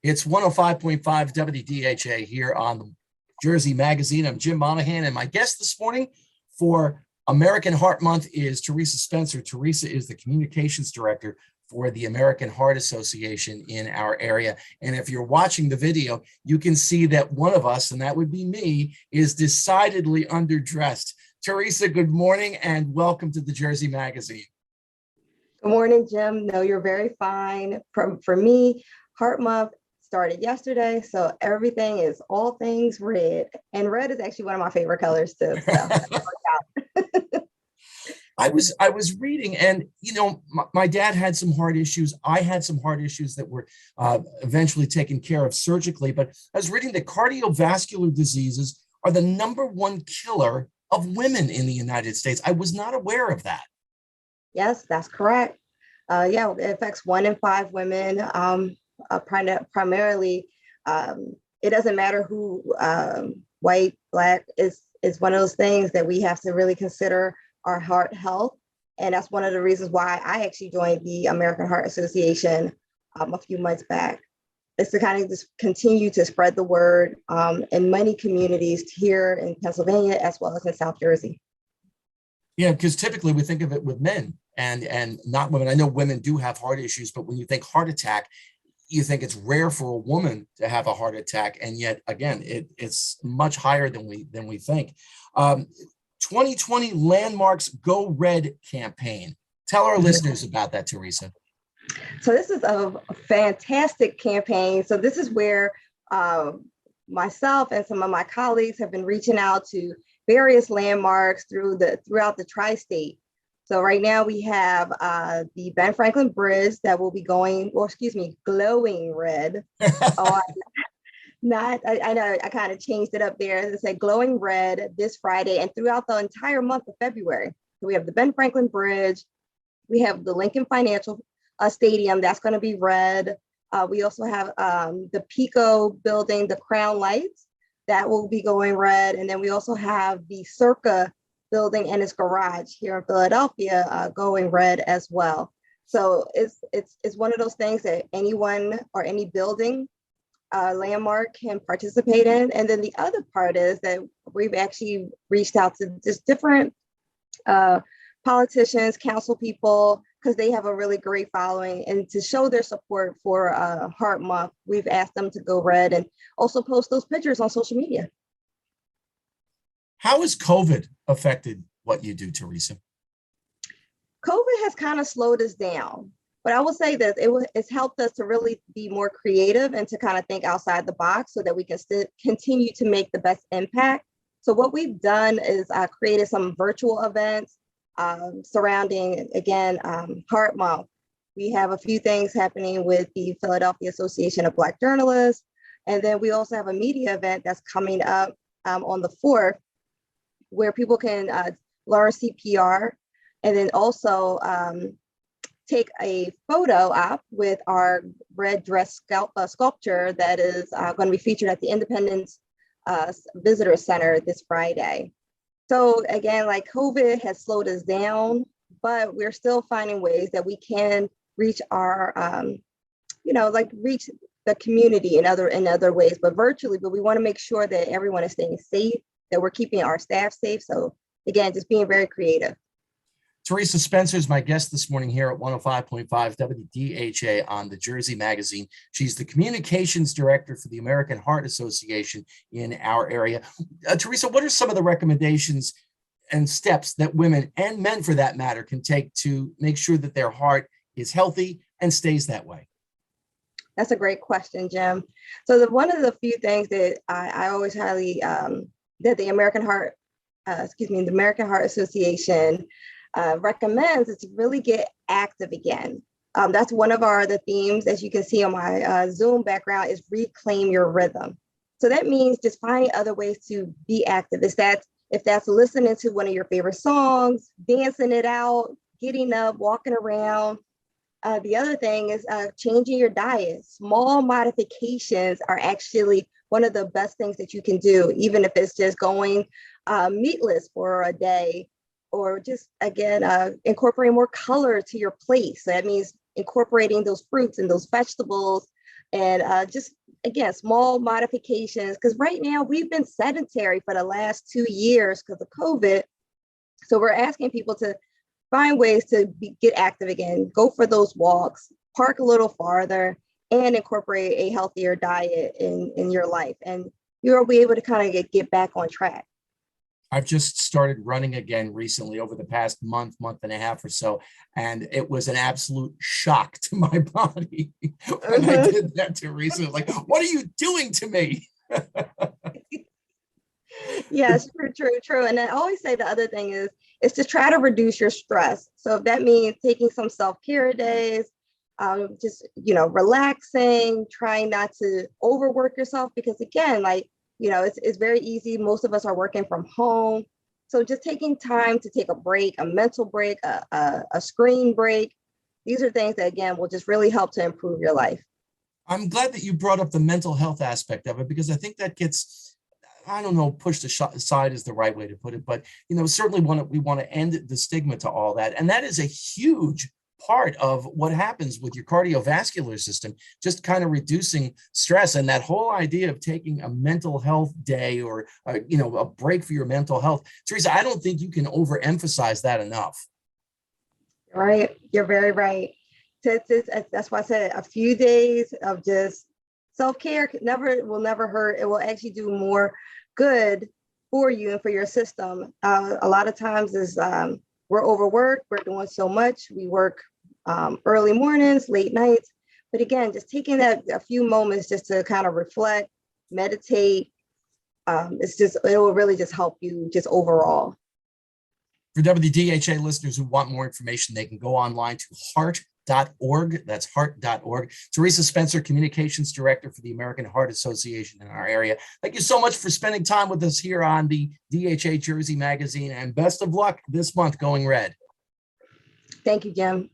It's 105.5 WDHA here on the Jersey Magazine. I'm Jim Monaghan, and my guest this morning for American Heart Month is Theresa Spencer. Theresa is the communications director for the American Heart Association in our area. And if you're watching the video, you can see that one of us, and that would be me, is decidedly underdressed. Theresa, good morning and welcome to the Jersey Magazine. Good morning, Jim. No, you're very fine. For me, Heart Month started yesterday, so everything is all things red. And red is actually one of my favorite colors too. So I was reading, and my dad had some heart issues. I had some heart issues that were eventually taken care of surgically. But I was reading that cardiovascular diseases are the #1 killer of women in the United States. I was not aware of that. Yes, that's correct. Yeah, it affects 1 in 5 women. Primarily, it doesn't matter who, white, black, is one of those things that we have to really consider our heart health. And that's one of the reasons why I actually joined the American Heart Association a few months back. It's to kind of just continue to spread the word in many communities here in Pennsylvania, as well as in South Jersey. Yeah, because typically we think of it with men and not women. I know women do have heart issues, but when you think heart attack, you think it's rare for a woman to have a heart attack, and yet again, it's much higher than we think. 2020 Landmarks Go Red campaign. Tell our listeners about that, Theresa. So this is a fantastic campaign. So this is where myself and some of my colleagues have been reaching out to various landmarks throughout the tri-state. So right now we have the Ben Franklin Bridge that will be glowing red. I know I kind of changed it up there. It said glowing red this Friday and throughout the entire month of February. So we have the Ben Franklin Bridge. We have the Lincoln Financial Stadium that's going to be red. We also have the Pico building, the Crown Lights, that will be going red. And then we also have the Circa building and its garage here in Philadelphia going red as well. So it's one of those things that anyone or any building landmark can participate in. And then the other part is that we've actually reached out to just different politicians, council people, because they have a really great following, and to show their support for Heart Month, we've asked them to go red and also post those pictures on social media. How has COVID affected what you do, Theresa? COVID has kind of slowed us down, but I will say that it's helped us to really be more creative and to kind of think outside the box so that we can still continue to make the best impact. So what we've done is created some virtual events surrounding, again, Heart Month. We have a few things happening with the Philadelphia Association of Black Journalists. And then we also have a media event that's coming up on the 4th, where people can learn CPR and then also take a photo op with our red dress sculpture that is going to be featured at the Independence Visitor Center this Friday. So again, like COVID has slowed us down, but we're still finding ways that we can reach our, reach the community in other ways, but virtually. But we want to make sure that everyone is staying safe, that we're keeping our staff safe. So again, just being very creative. Theresa Spencer is my guest this morning here at 105.5 WDHA on the Jersey Magazine. She's the communications director for the American Heart Association in our area. Theresa, what are some of the recommendations and steps that women and men, for that matter, can take to make sure that their heart is healthy and stays that way? That's a great question, Jim. So one of the few things that I always highly, that the American Heart Association recommends is to really get active again. That's one of the themes, as you can see on my Zoom background, is reclaim your rhythm. So that means just finding other ways to be active. If that's listening to one of your favorite songs, dancing it out, getting up, walking around. The other thing is changing your diet. Small modifications are actually one of the best things that you can do, even if it's just going meatless for a day, or just, again, incorporating more color to your plate. So that means incorporating those fruits and those vegetables and just again, small modifications, because right now we've been sedentary for the last 2 years because of COVID. So we're asking people to find ways to get active again, go for those walks, park a little farther, and incorporate a healthier diet in your life. And you'll be able to kind of get back on track. I've just started running again recently over the past month and a half or so, and it was an absolute shock to my body when I did that, Theresa. Like, what are you doing to me? Yes, true. And I always say the other thing is to try to reduce your stress. So if that means taking some self-care days, just, relaxing, trying not to overwork yourself, because again, like, it's very easy. Most of us are working from home. So just taking time to take a break, a mental break, a screen break. These are things that, again, will just really help to improve your life. I'm glad that you brought up the mental health aspect of it, because I think that gets, I don't know, pushed aside is the right way to put it, but certainly we want to end the stigma to all that, and that is a huge part of what happens with your cardiovascular system, just kind of reducing stress. And that whole idea of taking a mental health day or a break for your mental health, Theresa, I don't think you can overemphasize that enough. Right, you're very right. That's why I said a few days of just self-care will never hurt. It will actually do more good for you and for your system. A lot of times we're overworked, we're doing so much. We work early mornings, late nights. But again, just taking a few moments just to kind of reflect, meditate, it will really just help you just overall. For WDHA listeners who want more information, they can go online to heart.org. That's heart.org. Theresa Spencer, Communications Director for the American Heart Association in our area. Thank you so much for spending time with us here on the DHA Jersey Magazine, and best of luck this month going red. Thank you, Jim.